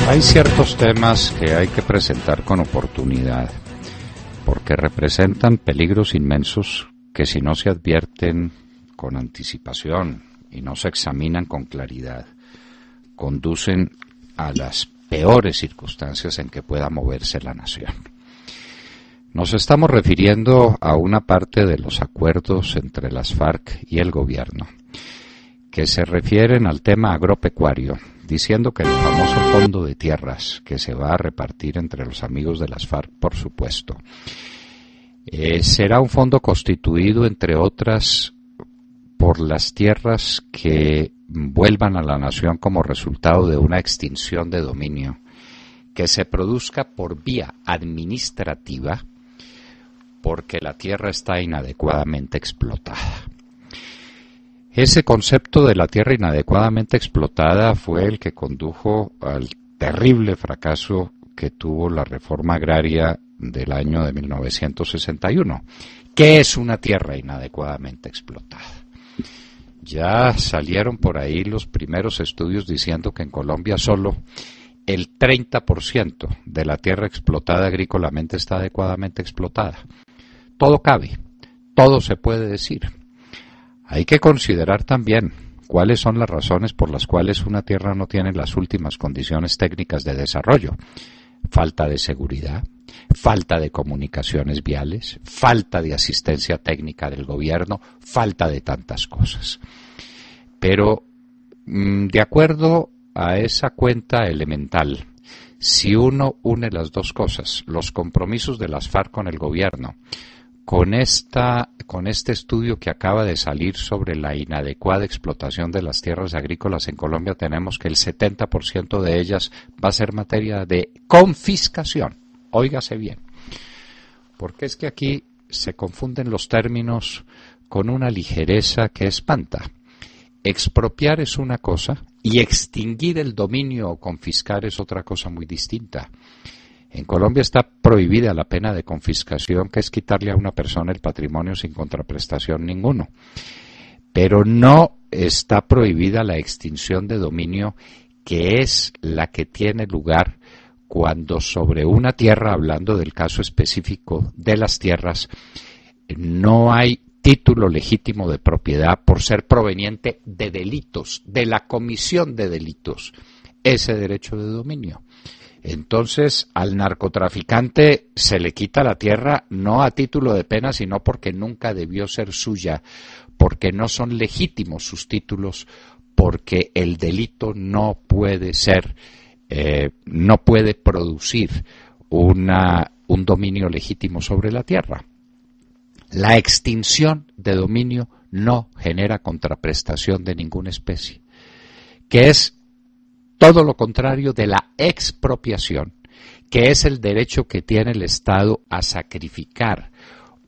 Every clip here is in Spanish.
Hay ciertos temas que hay que presentar con oportunidad, porque representan peligros inmensos que si no se advierten con anticipación y no se examinan con claridad, conducen a las peores circunstancias en que pueda moverse la nación. Nos estamos refiriendo a una parte de los acuerdos entre las FARC y el gobierno, que se refieren al tema agropecuario, diciendo que el famoso fondo de tierras que se va a repartir entre los amigos de las FARC, por supuesto, será un fondo constituido, entre otras, por las tierras que vuelvan a la nación como resultado de una extinción de dominio que se produzca por vía administrativa porque la tierra está inadecuadamente explotada. Ese concepto de la tierra inadecuadamente explotada fue el que condujo al terrible fracaso que tuvo la reforma agraria del año de 1961. ¿Qué es una tierra inadecuadamente explotada? Ya salieron por ahí los primeros estudios diciendo que en Colombia solo el 30% de la tierra explotada agrícolamente está adecuadamente explotada. Todo cabe, todo se puede decir. Hay que considerar también cuáles son las razones por las cuales una tierra no tiene las últimas condiciones técnicas de desarrollo. Falta de seguridad, falta de comunicaciones viales, falta de asistencia técnica del gobierno, falta de tantas cosas. Pero, de acuerdo a esa cuenta elemental, si uno une las dos cosas, los compromisos de las FARC con el gobierno, con este estudio que acaba de salir sobre la inadecuada explotación de las tierras agrícolas en Colombia, tenemos que el 70% de ellas va a ser materia de confiscación. Óigase bien, porque es que aquí se confunden los términos con una ligereza que espanta. Expropiar es una cosa y extinguir el dominio o confiscar es otra cosa muy distinta. En Colombia está prohibida la pena de confiscación, que es quitarle a una persona el patrimonio sin contraprestación ninguno. Pero no está prohibida la extinción de dominio, que es la que tiene lugar cuando sobre una tierra, hablando del caso específico de las tierras, no hay título legítimo de propiedad por ser proveniente de delitos, de la comisión de delitos, ese derecho de dominio. Entonces, al narcotraficante se le quita la tierra no a título de pena, sino porque nunca debió ser suya, porque no son legítimos sus títulos, porque el delito no puede ser, no puede producir un dominio legítimo sobre la tierra. La extinción de dominio no genera contraprestación de ninguna especie, que es todo lo contrario de la expropiación, que es el derecho que tiene el Estado a sacrificar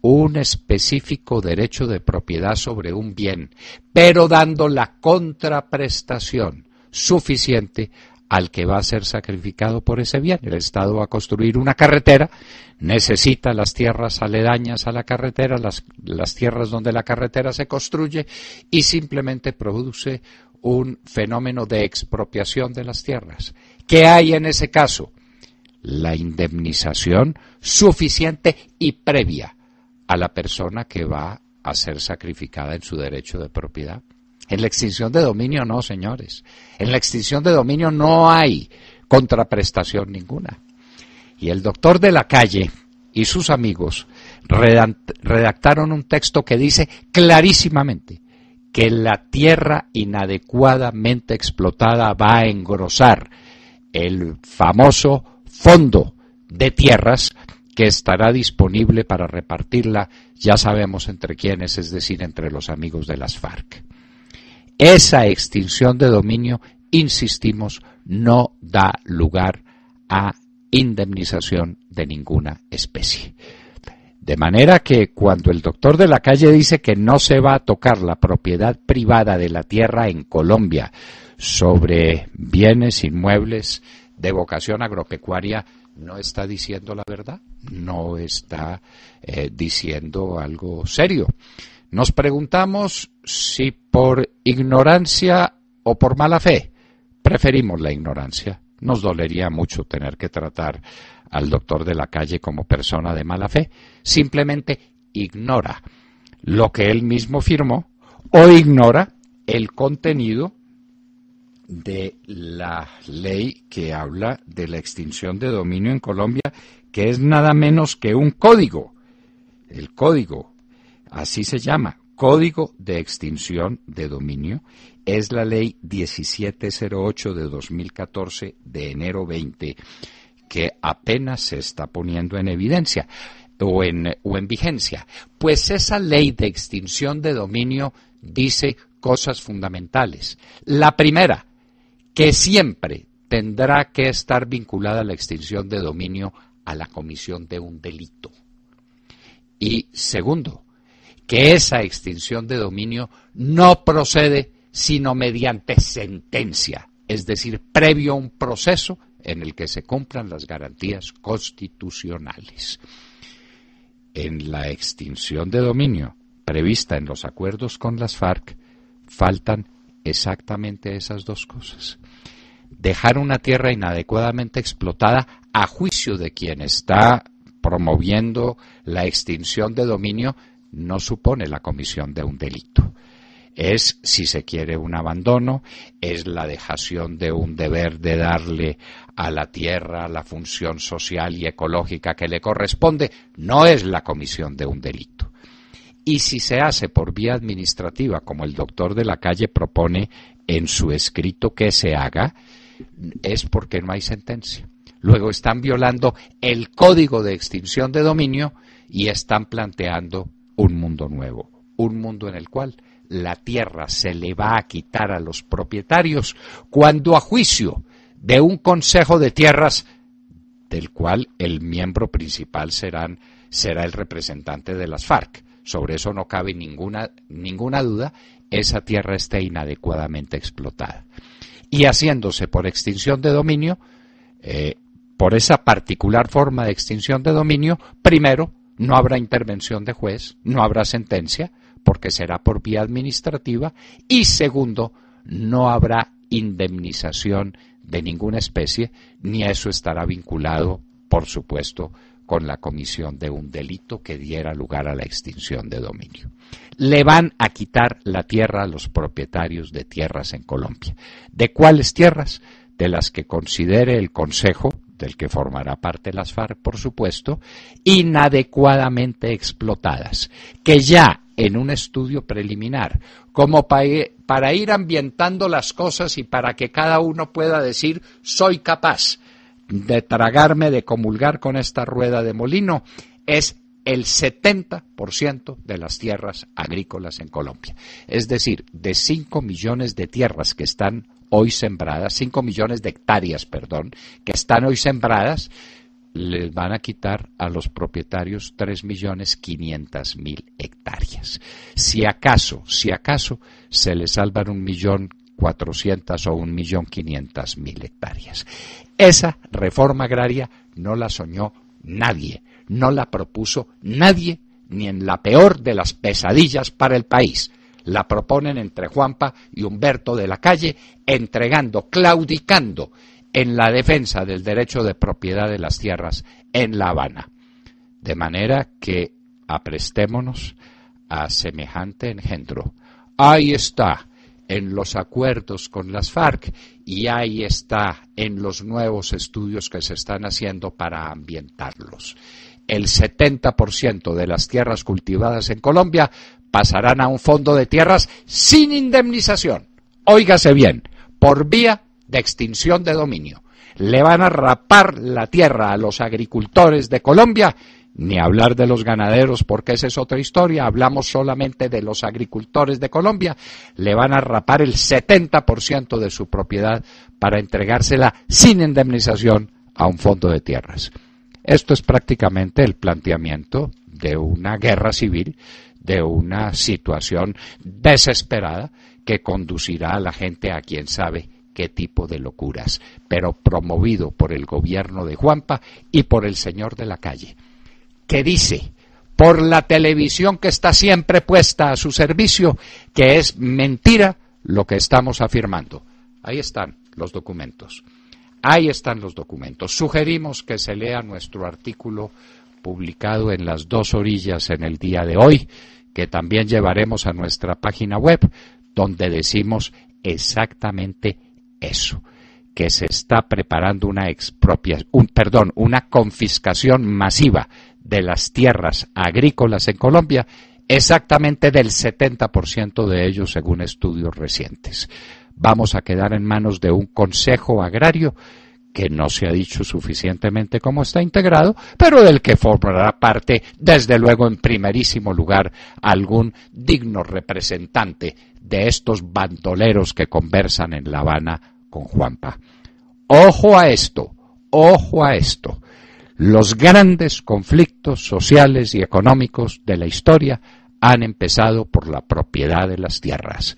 un específico derecho de propiedad sobre un bien, pero dando la contraprestación suficiente al que va a ser sacrificado por ese bien. El Estado va a construir una carretera, necesita las tierras aledañas a la carretera, las tierras donde la carretera se construye, y simplemente produce un fenómeno de expropiación de las tierras. ¿Qué hay en ese caso? La indemnización suficiente y previa a la persona que va a ser sacrificada en su derecho de propiedad. En la extinción de dominio no, señores. En la extinción de dominio no hay contraprestación ninguna. Y el doctor de la calle y sus amigos redactaron un texto que dice clarísimamente que la tierra inadecuadamente explotada va a engrosar el famoso fondo de tierras que estará disponible para repartirla, ya sabemos entre quiénes, es decir, entre los amigos de las FARC. Esa extinción de dominio, insistimos, no da lugar a indemnización de ninguna especie. De manera que cuando el doctor de la calle dice que no se va a tocar la propiedad privada de la tierra en Colombia sobre bienes inmuebles de vocación agropecuaria, no está diciendo la verdad, no está diciendo algo serio. Nos preguntamos si por ignorancia o por mala fe. Preferimos la ignorancia, nos dolería mucho tener que tratar al doctor de la Calle como persona de mala fe, simplemente ignora lo que él mismo firmó o ignora el contenido de la ley que habla de la extinción de dominio en Colombia, que es nada menos que un código. El código, así se llama, Código de Extinción de Dominio, es la ley 1708 de 2014 de enero 20, que apenas se está poniendo en evidencia o en vigencia. Pues esa ley de extinción de dominio dice cosas fundamentales. La primera, que siempre tendrá que estar vinculada la extinción de dominio a la comisión de un delito. Y segundo, que esa extinción de dominio no procede sino mediante sentencia, es decir, previo a un proceso en el que se cumplan las garantías constitucionales. En la extinción de dominio prevista en los acuerdos con las FARC, faltan exactamente esas dos cosas. Dejar una tierra inadecuadamente explotada a juicio de quien está promoviendo la extinción de dominio no supone la comisión de un delito. Es, si se quiere, un abandono, es la dejación de un deber de darle a la tierra la función social y ecológica que le corresponde, no es la comisión de un delito. Y si se hace por vía administrativa, como el doctor de la Calle propone en su escrito que se haga, es porque no hay sentencia. Luego están violando el Código de Extinción de Dominio y están planteando un mundo nuevo, un mundo en el cual la tierra se le va a quitar a los propietarios cuando a juicio de un consejo de tierras, del cual el miembro principal será el representante de las FARC. Sobre eso no cabe ninguna duda, esa tierra esté inadecuadamente explotada. Y haciéndose por extinción de dominio, por esa particular forma de extinción de dominio, primero, no habrá intervención de juez, no habrá sentencia, porque será por vía administrativa, y segundo, no habrá indemnización de ninguna especie, ni eso estará vinculado, por supuesto, con la comisión de un delito que diera lugar a la extinción de dominio. Le van a quitar la tierra a los propietarios de tierras en Colombia. ¿De cuáles tierras? De las que considere el Consejo, del que formará parte las FARC, por supuesto, inadecuadamente explotadas, que ya en un estudio preliminar, como para ir ambientando las cosas y para que cada uno pueda decir, soy capaz de tragarme, de comulgar con esta rueda de molino, es el 70% de las tierras agrícolas en Colombia. Es decir, de 5 millones de tierras que están hoy sembradas, 5 millones de hectáreas, que están hoy sembradas, les van a quitar a los propietarios 3.500.000 hectáreas. Si acaso se les salvan 1.400.000 o 1.500.000 hectáreas. Esa reforma agraria no la soñó nadie, no la propuso nadie, ni en la peor de las pesadillas para el país. La proponen entre Juanpa y Humberto de la Calle, claudicando en la defensa del derecho de propiedad de las tierras en La Habana. De manera que aprestémonos a semejante engendro. Ahí está en los acuerdos con las FARC y ahí está en los nuevos estudios que se están haciendo para ambientarlos. El 70% de las tierras cultivadas en Colombia pasarán a un fondo de tierras sin indemnización. Óigase bien, por vía de extinción de dominio. Le van a rapar la tierra a los agricultores de Colombia, ni hablar de los ganaderos porque esa es otra historia, hablamos solamente de los agricultores de Colombia, le van a rapar el 70% de su propiedad para entregársela sin indemnización a un fondo de tierras. Esto es prácticamente el planteamiento de una guerra civil, de una situación desesperada que conducirá a la gente a quién sabe qué tipo de locuras, pero promovido por el gobierno de Juanpa y por el señor de la Calle, que dice por la televisión que está siempre puesta a su servicio que es mentira lo que estamos afirmando. Ahí están los documentos. Ahí están los documentos. Sugerimos que se lea nuestro artículo publicado en Las Dos Orillas en el día de hoy, que también llevaremos a nuestra página web, donde decimos exactamente eso, que se está preparando una confiscación masiva de las tierras agrícolas en Colombia, exactamente del 70% de ellos según estudios recientes. Vamos a quedar en manos de un consejo agrario que no se ha dicho suficientemente cómo está integrado, pero del que formará parte, desde luego, en primerísimo lugar, algún digno representante de estos bandoleros que conversan en La Habana con Juanpa. Ojo a esto, ojo a esto. Los grandes conflictos sociales y económicos de la historia han empezado por la propiedad de las tierras.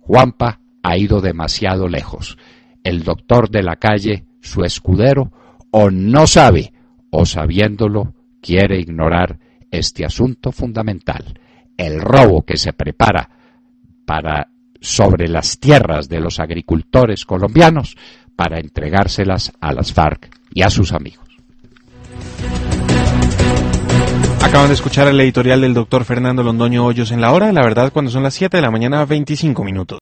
Juanpa ha ido demasiado lejos. El doctor de la calle, su escudero, o no sabe, o sabiéndolo, quiere ignorar este asunto fundamental. El robo que se prepara sobre las tierras de los agricultores colombianos para entregárselas a las FARC y a sus amigos. Acaban de escuchar el editorial del doctor Fernando Londoño Hoyos en La Hora, la verdad, cuando son las 7 de la mañana, 25 minutos.